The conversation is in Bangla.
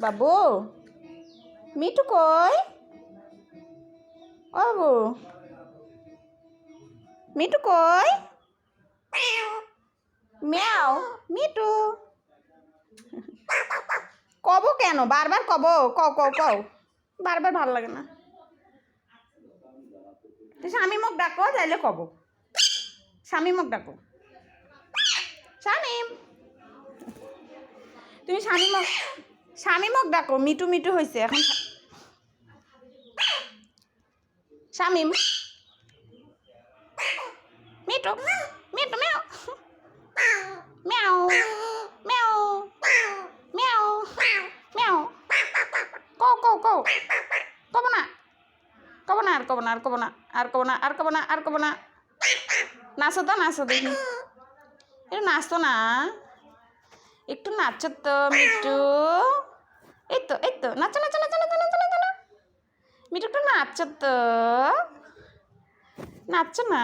বাবু মিটু কই? ও বাবু মিটু কই? ম্যাও মিটু কব কেন বারবার কব? কও কও কও, বারবার ভালো লাগে না। স্বামী মুখ ডাকো তাইলে কব। স্বামী মুখ ডাকো। শামিম, তুমি স্বামী মুখ ডাকো। মিটু মিটু হয়েছে এখন। শামিম মিটু মিটু ম্যাও ম্যাও ম্যাও ম্যাও ম্যাও কও কও কও। কব না কব না আর কব না আর কব না আর কব না আর কব না আর কব না। নাচো তো নাচো দেখি, একটু নাচতো না, একটু নাচো তো মিটু। এই তো নাচো নাচো নাচো নাচো নাচো নাচো না মিটু, একটু নাচো তো, নাচো না।